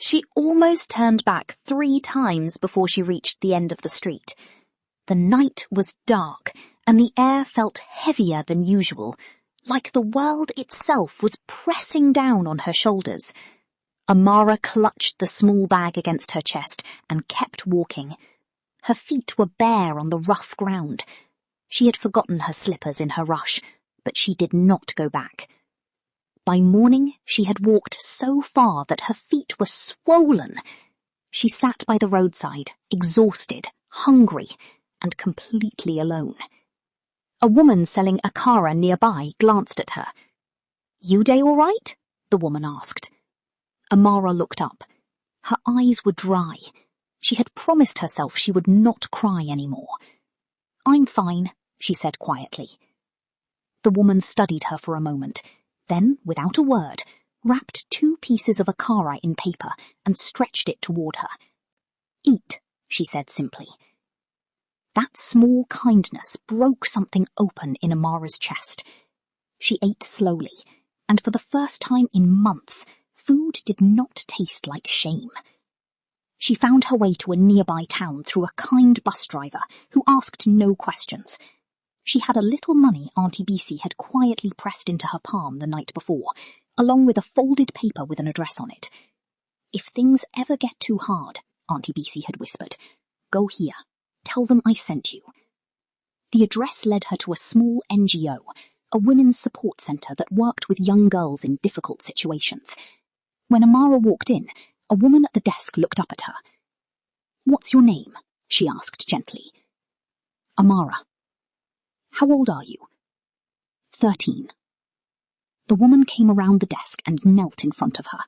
She almost turned back 3 times before she reached the end of the street. The night was dark, and the air felt heavier than usual, like the world itself was pressing down on her shoulders. Amara clutched the small bag against her chest and kept walking. Her feet were bare on the rough ground. She had forgotten her slippers in her rush, but she did not go back. By morning, she had walked so far that her feet were swollen. She sat by the roadside, exhausted, hungry, and completely alone. A woman selling akara nearby glanced at her. "You day all right?" the woman asked. Amara looked up. Her eyes were dry. She had promised herself she would not cry anymore. "I'm fine," she said quietly. The woman studied her for a moment, then, without a word, wrapped 2 pieces of akara in paper and stretched it toward her. "Eat," she said simply. That small kindness broke something open in Amara's chest. She ate slowly, and for the first time in months, food did not taste like shame. She found her way to a nearby town through a kind bus driver who asked no questions. She had a little money Auntie Bisi had quietly pressed into her palm the night before, along with a folded paper with an address on it. "If things ever get too hard," Auntie Bisi had whispered, "go here. Tell them I sent you." The address led her to a small NGO, a women's support centre that worked with young girls in difficult situations. When Amara walked in, a woman at the desk looked up at her. "What's your name?" she asked gently. "Amara." "How old are you?" 13. The woman came around the desk and knelt in front of her.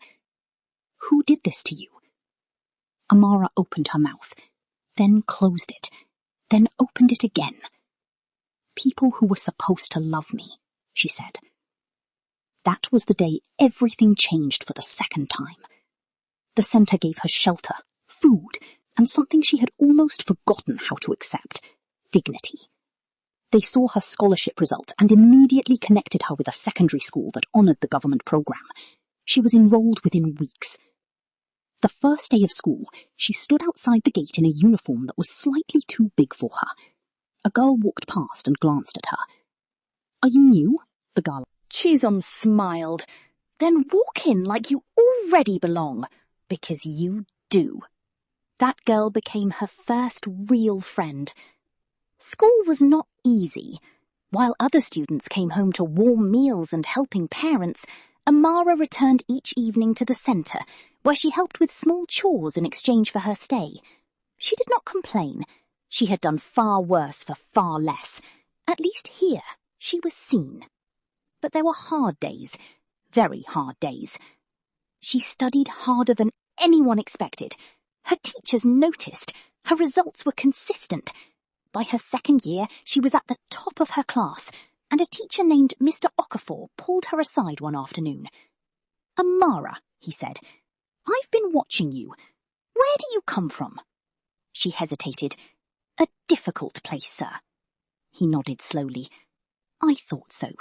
"Who did this to you?" Amara opened her mouth, then closed it, then opened it again. "People who were supposed to love me," she said. That was the day everything changed for the second time. The centre gave her shelter, food, and something she had almost forgotten how to accept: dignity. They saw her scholarship result and immediately connected her with a secondary school that honoured the government programme. She was enrolled within weeks. The first day of school, she stood outside the gate in a uniform that was slightly too big for her. A girl walked past and glanced at her. "Are you new?" the girl. Chisholm smiled. "Then walk in like you already belong, because you do." That girl became her first real friend. School was not easy. While other students came home to warm meals and helping parents, Amara returned each evening to the centre, where she helped with small chores in exchange for her stay. She did not complain. She had done far worse for far less. At least here, she was seen. But there were hard days, very hard days. She studied harder than anyone expected. Her teachers noticed. Her results were consistent. By her second year, she was at the top of her class, and a teacher named Mr. Okafor pulled her aside one afternoon. "Amara," he said, "I've been watching you. Where do you come from?" She hesitated. "A difficult place, sir." He nodded slowly. "I thought so.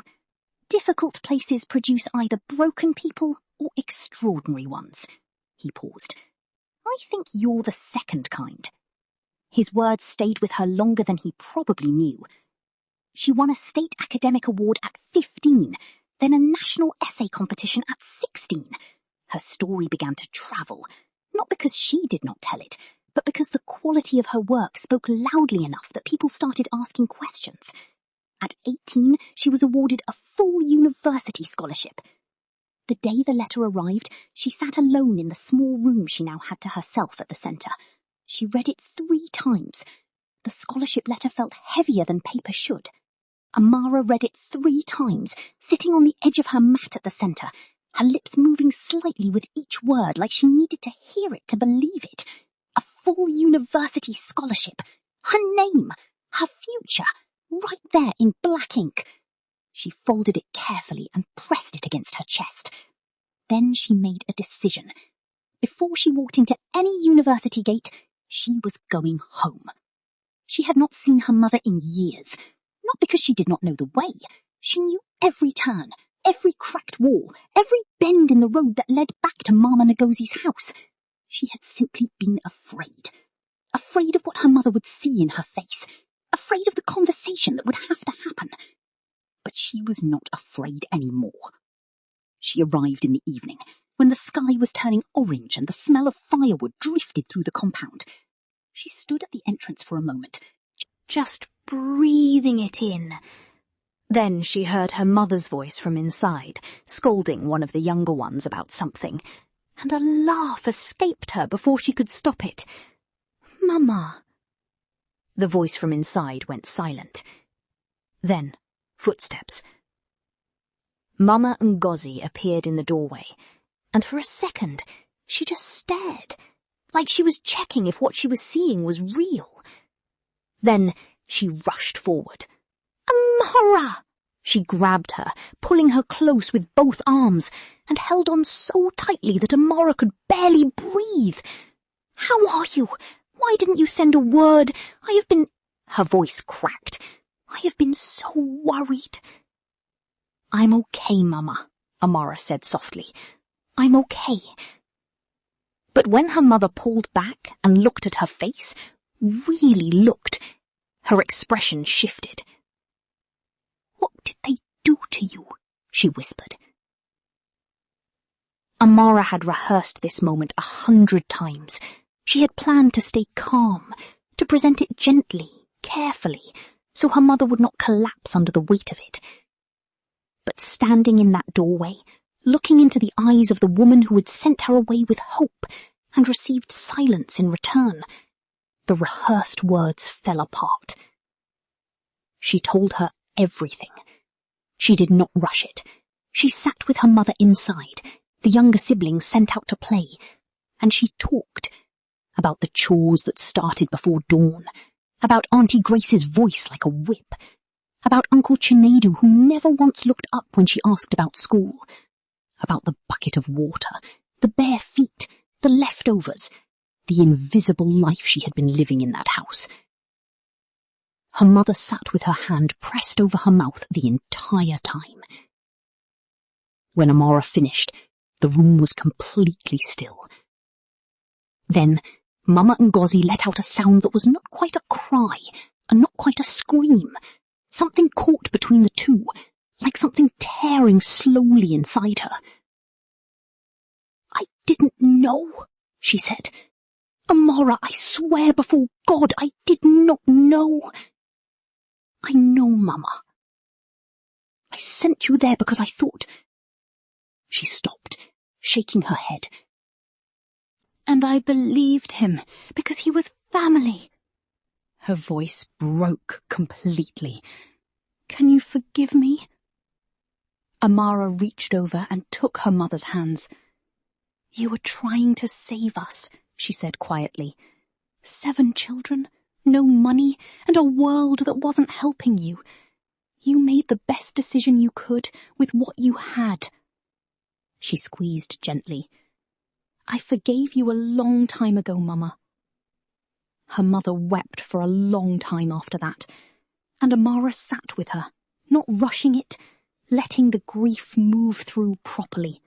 Difficult places produce either broken people or extraordinary ones." He paused. "I think you're the second kind." His words stayed with her longer than he probably knew. She won a state academic award at 15, then a national essay competition at 16. Her story began to travel, not because she did not tell it, but because the quality of her work spoke loudly enough that people started asking questions. At 18, she was awarded a full university scholarship. The day the letter arrived, she sat alone in the small room she now had to herself at the centre. She read it 3 times. The scholarship letter felt heavier than paper should. Amara read it 3 times, sitting on the edge of her mat at the centre, her lips moving slightly with each word like she needed to hear it to believe it. A full university scholarship. Her name. Her future. Right there in black ink. She folded it carefully and pressed it against her chest. Then she made a decision. Before she walked into any university gate, she was going home. She had not seen her mother in years, not because she did not know the way. She knew every turn, every cracked wall, every bend in the road that led back to Mama Ngosi's house. She had simply been afraid. Afraid of what her mother would see in her face. Afraid of the conversation that would have to happen. But she was not afraid anymore. She arrived in the evening, when the sky was turning orange and the smell of firewood drifted through the compound. She stood at the entrance for a moment, just breathing it in. Then she heard her mother's voice from inside, scolding one of the younger ones about something, and a laugh escaped her before she could stop it. "Mama." The voice from inside went silent. Then, footsteps. Mama Ngozi appeared in the doorway, and for a second she just stared, like she was checking if what she was seeing was real. Then she rushed forward. "Amara!" She grabbed her, pulling her close with both arms, and held on so tightly that Amara could barely breathe. "How are you? Why didn't you send a word? I have been—" Her voice cracked. "I have been so worried." "I'm okay, Mama," Amara said softly. "I'm okay." But when her mother pulled back and looked at her face, really looked, her expression shifted. "What did they do to you?" she whispered. Amara had rehearsed this moment 100 times. She had planned to stay calm, to present it gently, carefully, so her mother would not collapse under the weight of it. But standing in that doorway, looking into the eyes of the woman who had sent her away with hope and received silence in return, the rehearsed words fell apart. She told her everything. She did not rush it. She sat with her mother inside, the younger siblings sent out to play, and she talked about the chores that started before dawn, about Auntie Grace's voice like a whip, about Uncle Chinedu who never once looked up when she asked about school, about the bucket of water, the bare feet, the leftovers, the invisible life she had been living in that house. Her mother sat with her hand pressed over her mouth the entire time. When Amara finished, the room was completely still. Then Mama Ngozi let out a sound that was not quite a cry and not quite a scream. Something caught between the two, like something tearing slowly inside her. "I didn't know," she said. "Amara, I swear before God, I did not know." "I know, Mama. I sent you there because I thought—" She stopped, shaking her head. "And I believed him, because he was family." Her voice broke completely. "Can you forgive me?" Amara reached over and took her mother's hands. "You were trying to save us," she said quietly. 7 children, no money, and a world that wasn't helping you. You made the best decision you could with what you had." She squeezed gently. "I forgave you a long time ago, Mama." Her mother wept for a long time after that, and Amara sat with her, not rushing it, letting the grief move through properly.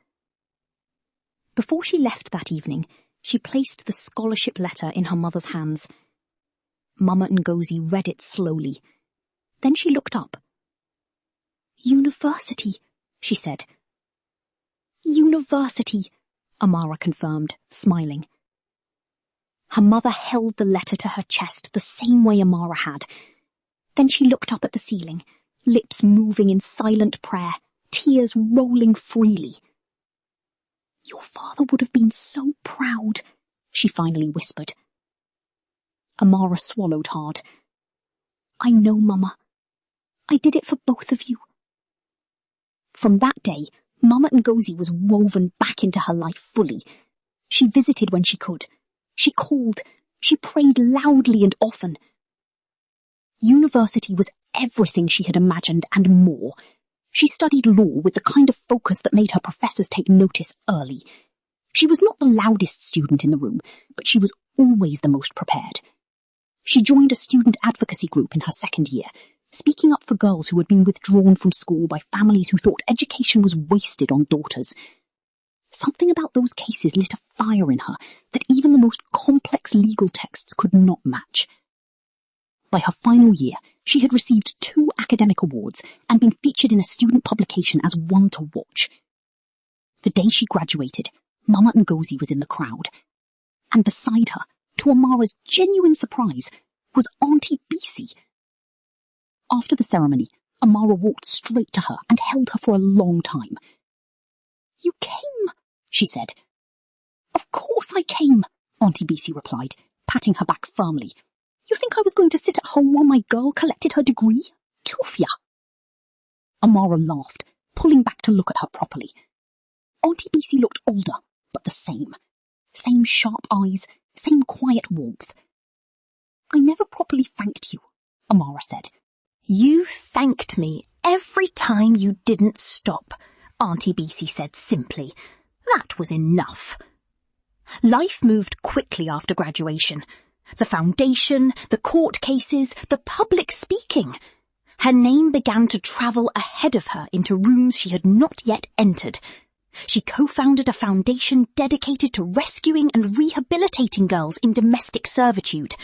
Before she left that evening, she placed the scholarship letter in her mother's hands. Mama Ngozi read it slowly. Then she looked up. "University," she said. "University," Amara confirmed, smiling. Her mother held the letter to her chest the same way Amara had. Then she looked up at the ceiling, lips moving in silent prayer, tears rolling freely. "Your father would have been so proud," she finally whispered. Amara swallowed hard. "I know, Mama. I did it for both of you." From that day, Mama Ngozi was woven back into her life fully. She visited when she could. She called. She prayed loudly and often. University was everything she had imagined and more. She studied law with the kind of focus that made her professors take notice early. She was not the loudest student in the room, but she was always the most prepared. She joined a student advocacy group in her second year, speaking up for girls who had been withdrawn from school by families who thought education was wasted on daughters. Something about those cases lit a fire in her that even the most complex legal texts could not match. By her final year, she had received 2 academic awards and been featured in a student publication as one to watch. The day she graduated, Mama Ngozi was in the crowd. And beside her, to Amara's genuine surprise, was Auntie Bisi. After the ceremony, Amara walked straight to her and held her for a long time. "You came," she said. "Of course I came," Auntie Bisi replied, patting her back firmly. "You think I was going to sit at home while my girl collected her degree? Tufia." Amara laughed, pulling back to look at her properly. Auntie Bisi looked older, but the same. Same sharp eyes, same quiet warmth. "I never properly thanked you," Amara said. "You thanked me every time you didn't stop," Auntie Bisi said simply. That was enough. Life moved quickly after graduation. The foundation, the court cases, the public speaking. Her name began to travel ahead of her into rooms she had not yet entered. She co-founded a foundation dedicated to rescuing and rehabilitating girls in domestic servitude.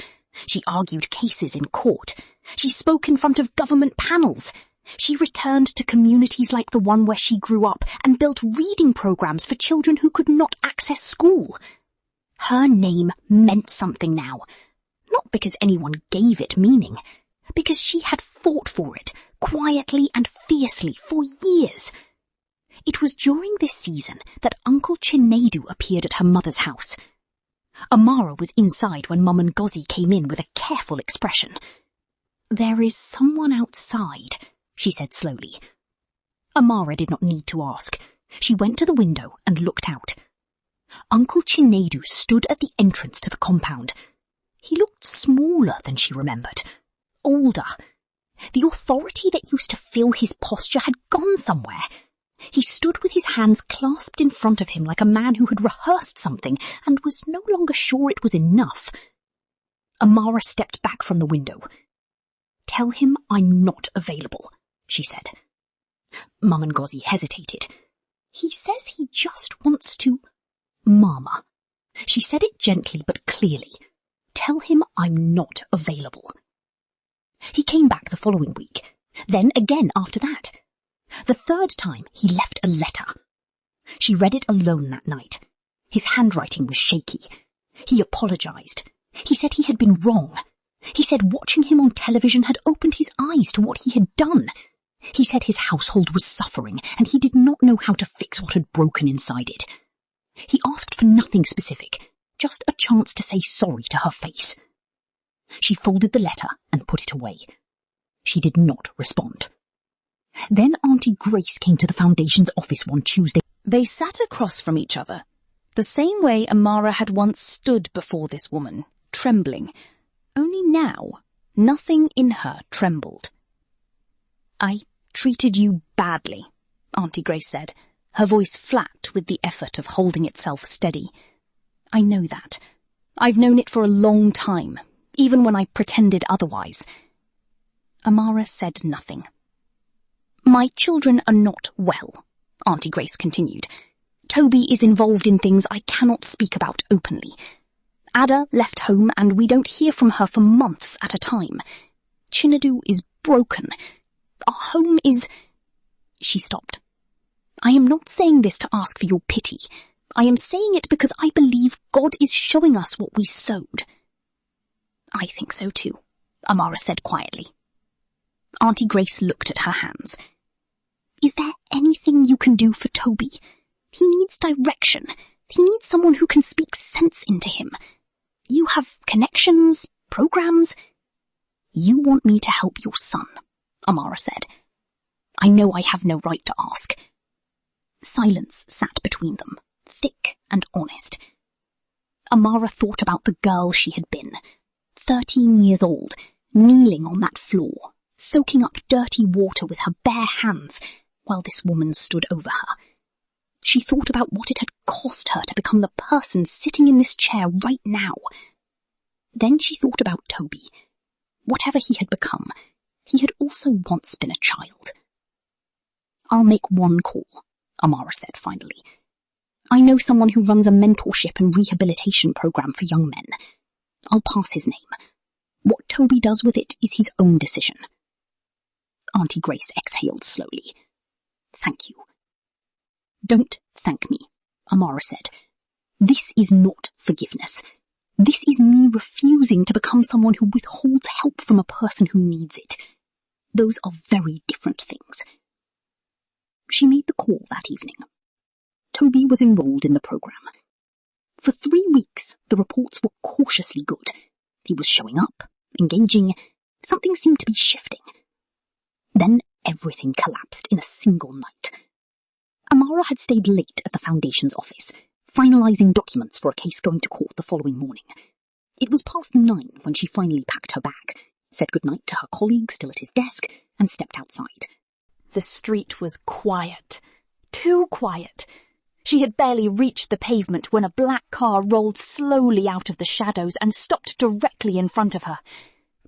She argued cases in court. She spoke in front of government panels. She returned to communities like the one where she grew up and built reading programs for children who could not access school. Her name meant something now. Not because anyone gave it meaning, because she had fought for it, quietly and fiercely, for years. It was during this season that Uncle Chinedu appeared at her mother's house. Amara was inside when Mum Ngozi came in with a careful expression. "There is someone outside," she said slowly. Amara did not need to ask. She went to the window and looked out. Uncle Chinedu stood at the entrance to the compound. He looked smaller than she remembered. Older. The authority that used to fill his posture had gone somewhere. He stood with his hands clasped in front of him like a man who had rehearsed something and was no longer sure it was enough. Amara stepped back from the window. "Tell him I'm not available," she said. Mum Ngozi hesitated. "He says he just wants to—" "Mama." She said it gently but clearly. "Tell him I'm not available." He came back the following week, then again after that. The third time he left a letter. She read it alone that night. His handwriting was shaky. He apologized. He said he had been wrong. He said watching him on television had opened his eyes to what he had done. He said his household was suffering and he did not know how to fix what had broken inside it. He asked for nothing specific, just a chance to say sorry to her face. She folded the letter and put it away. She did not respond. Then Auntie Grace came to the foundation's office one Tuesday. They sat across from each other, the same way Amara had once stood before this woman, trembling. Only now, nothing in her trembled. "I treated you badly," Auntie Grace said, her voice flat with the effort of holding itself steady. "I know that. I've known it for a long time, even when I pretended otherwise." Amara said nothing. "My children are not well," Auntie Grace continued. "Toby is involved in things I cannot speak about openly. Ada left home and we don't hear from her for months at a time. Chinedu is broken. Our home is—" She stopped. "I am not saying this to ask for your pity. I am saying it because I believe God is showing us what we sowed." "I think so too," Amara said quietly. Auntie Grace looked at her hands. "Is there anything you can do for Toby? He needs direction. He needs someone who can speak sense into him. You have connections, programs." "You want me to help your son," Amara said. "I know I have no right to ask." Silence sat between them, thick and honest. Amara thought about the girl she had been, 13 years old, kneeling on that floor, soaking up dirty water with her bare hands, while this woman stood over her. She thought about what it had cost her to become the person sitting in this chair right now. Then she thought about Toby. Whatever he had become, he had also once been a child. "I'll make one call," Amara said finally. I know someone who runs a mentorship and rehabilitation program for young men. I'll pass his name. What Toby does with it is his own decision. Auntie Grace exhaled slowly. Thank you. Don't thank me, Amara said. This is not forgiveness. This is me refusing to become someone who withholds help from a person who needs it. Those are very different things. She made the call that evening. Toby was enrolled in the program. For 3 weeks, the reports were cautiously good. He was showing up, engaging. Something seemed to be shifting. Then everything collapsed in a single night. Amara had stayed late at the Foundation's office, finalising documents for a case going to court the following morning. It was past 9 when she finally packed her bag, said goodnight to her colleague still at his desk, and stepped outside. The street was quiet. Too quiet. She had barely reached the pavement when a black car rolled slowly out of the shadows and stopped directly in front of her.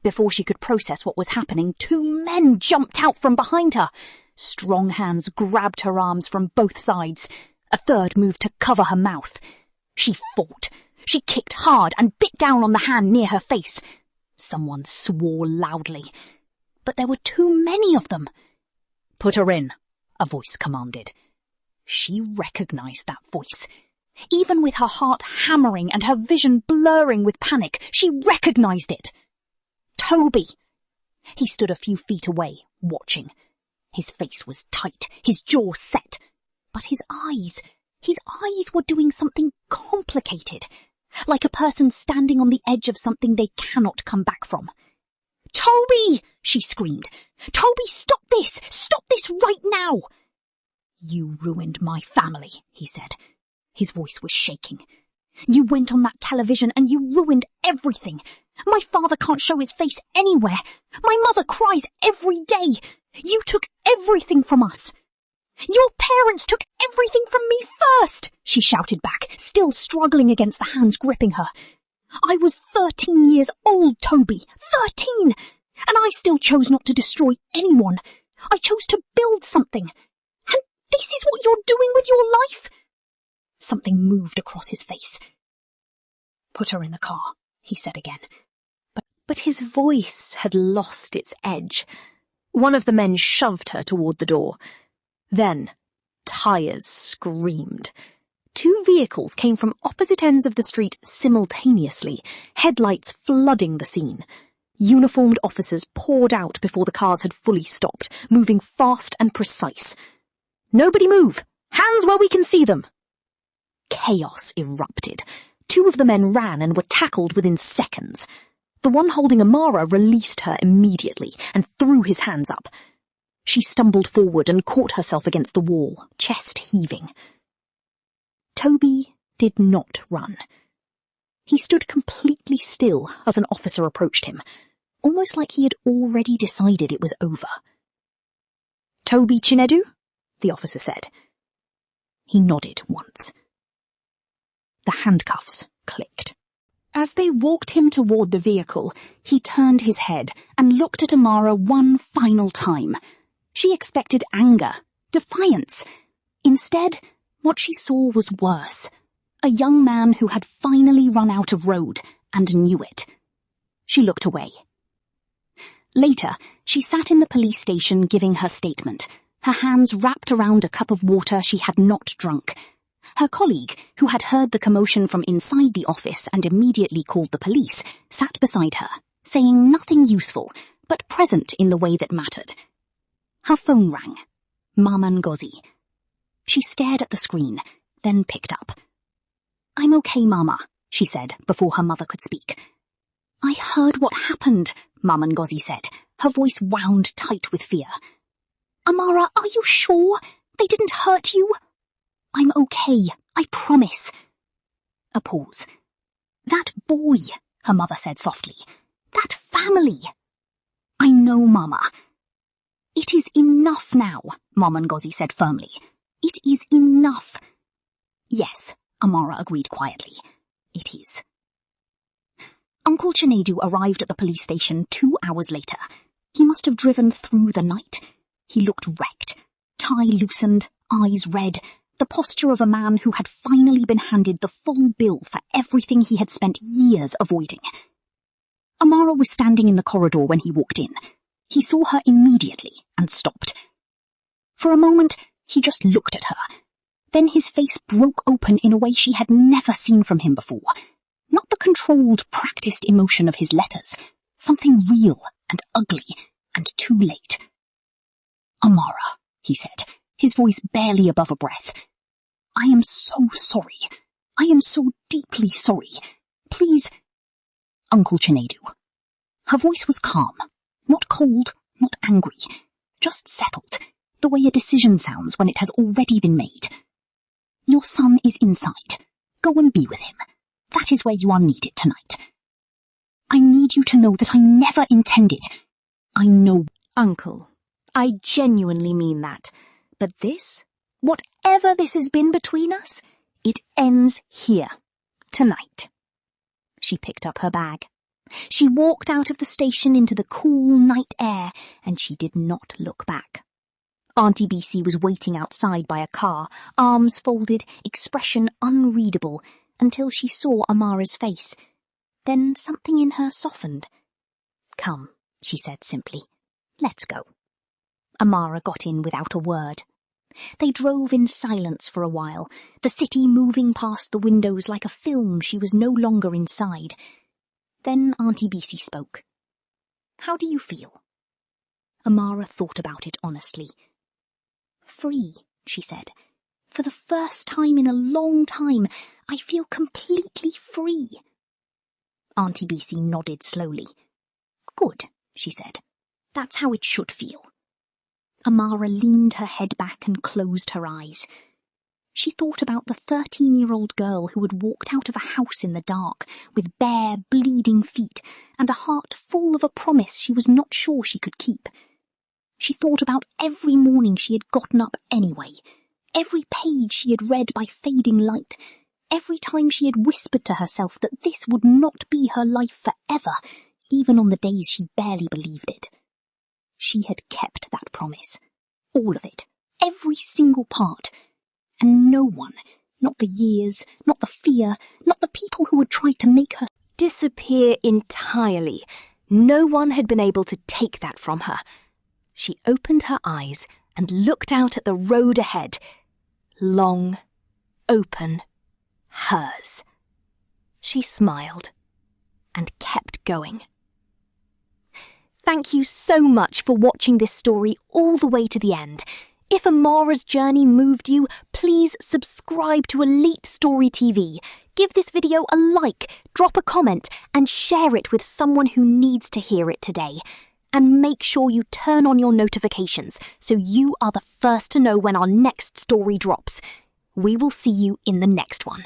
Before she could process what was happening, 2 men jumped out from behind her. Strong hands grabbed her arms from both sides. A third moved to cover her mouth. She fought. She kicked hard and bit down on the hand near her face. Someone swore loudly. But there were too many of them. "Put her in," a voice commanded. She recognized that voice. Even with her heart hammering and her vision blurring with panic, she recognized it. Toby! He stood a few feet away, watching. His face was tight, his jaw set. But his eyes were doing something complicated, like a person standing on the edge of something they cannot come back from. "Toby!" she screamed. "Toby, stop this! Stop this right now!" "You ruined my family," he said. His voice was shaking. "You went on that television and you ruined everything. My father can't show his face anywhere. My mother cries every day. You took everything from us." "Your parents took everything from me first," she shouted back, still struggling against the hands gripping her. "I was 13 years old, Toby. 13! And I still chose not to destroy anyone. I chose to build something. And this is what you're doing with your life?" Something moved across his face. "Put her in the car," he said again. But his voice had lost its edge. One of the men shoved her toward the door. Then, tires screamed. 2 vehicles came from opposite ends of the street simultaneously, headlights flooding the scene. Uniformed officers poured out before the cars had fully stopped, moving fast and precise. "Nobody move! Hands where we can see them!" Chaos erupted. 2 of the men ran and were tackled within seconds. The one holding Amara released her immediately and threw his hands up. She stumbled forward and caught herself against the wall, chest heaving. Toby did not run. He stood completely still as an officer approached him, almost like he had already decided it was over. "Toby Chinedu?" the officer said. He nodded once. The handcuffs clicked. As they walked him toward the vehicle, he turned his head and looked at Amara one final time. She expected anger, defiance. Instead, what she saw was worse. A young man who had finally run out of road and knew it. She looked away. Later, she sat in the police station giving her statement, her hands wrapped around a cup of water she had not drunk. Her colleague, who had heard the commotion from inside the office and immediately called the police, sat beside her, saying nothing useful, but present in the way that mattered. Her phone rang. Mama Ngozi. She stared at the screen, then picked up. "I'm okay, Mama," she said before her mother could speak. "I heard what happened," Mama Ngozi said, her voice wound tight with fear. "Amara, are you sure? They didn't hurt you?" "I'm okay, I promise." A pause. "That boy," her mother said softly. "That family." "I know, Mama." "It is enough now," Mama Ngozi said firmly. "It is enough." "Yes," Amara agreed quietly. "It is." Uncle Chinedu arrived at the police station 2 hours later. He must have driven through the night. He looked wrecked, tie loosened, eyes red, the posture of a man who had finally been handed the full bill for everything he had spent years avoiding. Amara was standing in the corridor when he walked in. He saw her immediately and stopped. For a moment, he just looked at her. Then his face broke open in a way she had never seen from him before. Not the controlled, practiced emotion of his letters. Something real and ugly and too late. "Amara," he said, his voice barely above a breath. "I am so sorry. I am so deeply sorry. Please—" "Uncle Chinedu." Her voice was calm, not cold, not angry, just settled, the way a decision sounds when it has already been made. "Your son is inside. Go and be with him. That is where you are needed tonight. I need you to know that I never intended. I know—" "Uncle, I genuinely mean that. But this, whatever this has been between us, it ends here, tonight." She picked up her bag. She walked out of the station into the cool night air, and she did not look back. Auntie Bc was waiting outside by a car, arms folded, expression unreadable, until she saw Amara's face. Then something in her softened. "Come," she said simply. "Let's go." Amara got in without a word. They drove in silence for a while, the city moving past the windows like a film she was no longer inside. Then Auntie Bc spoke. "How do you feel?" Amara thought about it honestly. "Free," she said. "For the first time in a long time, I feel completely free." Auntie Bc nodded slowly. "Good," she said. "That's how it should feel." Amara leaned her head back and closed her eyes. She thought about the 13-year-old girl who had walked out of a house in the dark, with bare, bleeding feet, and a heart full of a promise she was not sure she could keep. She thought about every morning she had gotten up anyway, every page she had read by fading light, every time she had whispered to herself that this would not be her life forever, even on the days she barely believed it. She had kept that promise. All of it. Every single part. And no one, not the years, not the fear, not the people who had tried to make her disappear entirely. No one had been able to take that from her. She opened her eyes and looked out at the road ahead. Long, open, hers. She smiled and kept going. Thank you so much for watching this story all the way to the end. If Amara's journey moved you, please subscribe to Elite Story TV. Give this video a like, drop a comment, and share it with someone who needs to hear it today. And make sure you turn on your notifications so you are the first to know when our next story drops. We will see you in the next one.